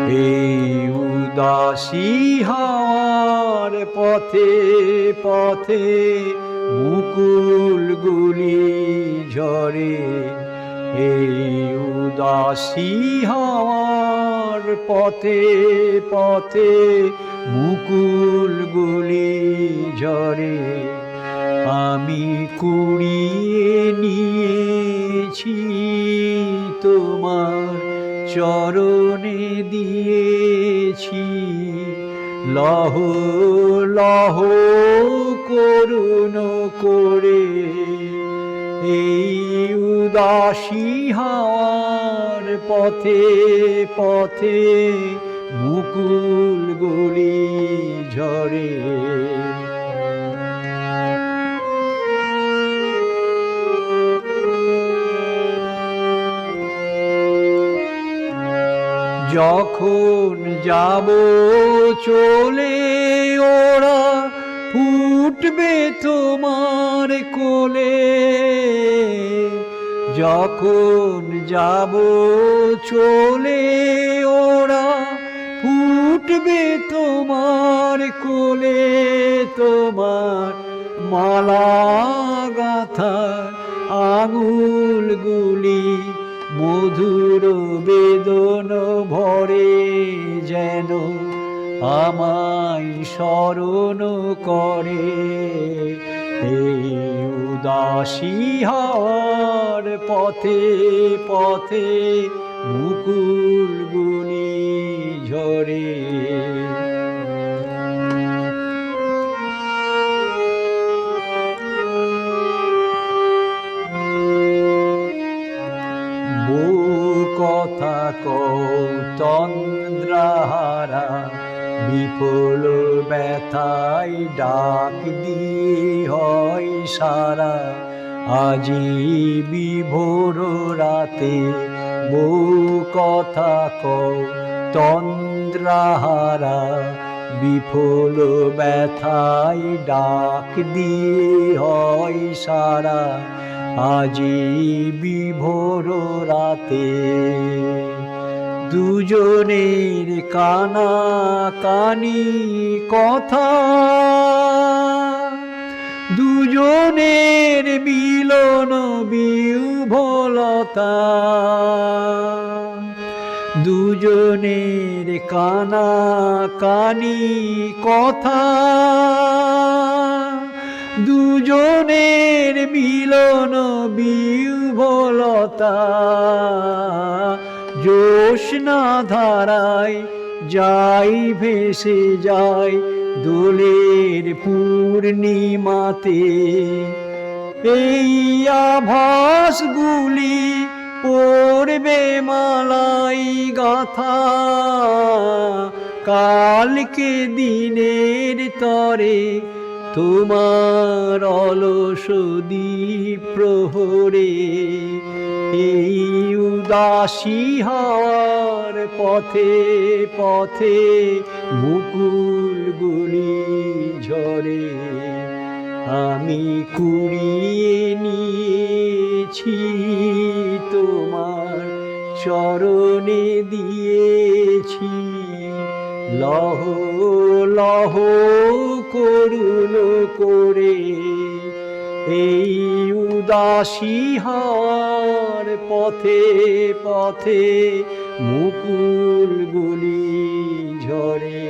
এই উদাসী হাওয়ার পথে পথে মুকুলগুলি ঝরে। এই উদাসী হাওয়ার পথে পথে মুকুলগুলি ঝরে। আমি কুড়িয়ে নিয়েছি তোমার চরণে দিয়েছি, লহ লহ করুণ করে। এই উদাসী হাওয়ার পথে পথে মুকুলগুলি ঝরে। যখন যাব চলে ওরা ফুটবে তোমার কোলে। যখন যাব চলে ওরা ফুটবে তোমার কোলে। তোমার মালা গাঁথার আঙুলগুলি মধুর বেদন ভরে যেন আমায় স্মরণ করে। এই উদাসী হাওয়ার পথে পথে মুকুলগুলি ঝরে। কথা কও তন্দ্রাহারা, বিপুল ব্যথায় ডাক দিয়ে হয় সারা। আজি বিভোর রাতে বউ কথা কও তন্দ্রাহারা, বিপুল ব্যথায় ডাক দিয়ে হয় সারা। আজি বিভোর রাতে দুজনের কানা কানি কথা, দুজনের মিলন বিহ্বলতা। দুজনের কানা কানি কথা, দুজনের মিলন বিহ্বলতা। জ্যোৎস্না ধারায় যাই ভেসে যায় দোলের পূর্ণিমাতে। এই আভাসগুলি পড়বে মালাই গাথা, কালকে দিনের তরে তোমার অলস দ্বীপ প্রহরে। এই উদাসী হাওয়ার পথে পথে মুকুলগুলি ঝরে। আমি কুড়িয়ে নিয়েছি তোমার চরণে দিয়েছি, লহ লহ করুণ করে। এই উদাসী হাওয়ার পথে পথে মুকুলগুলি ঝরে।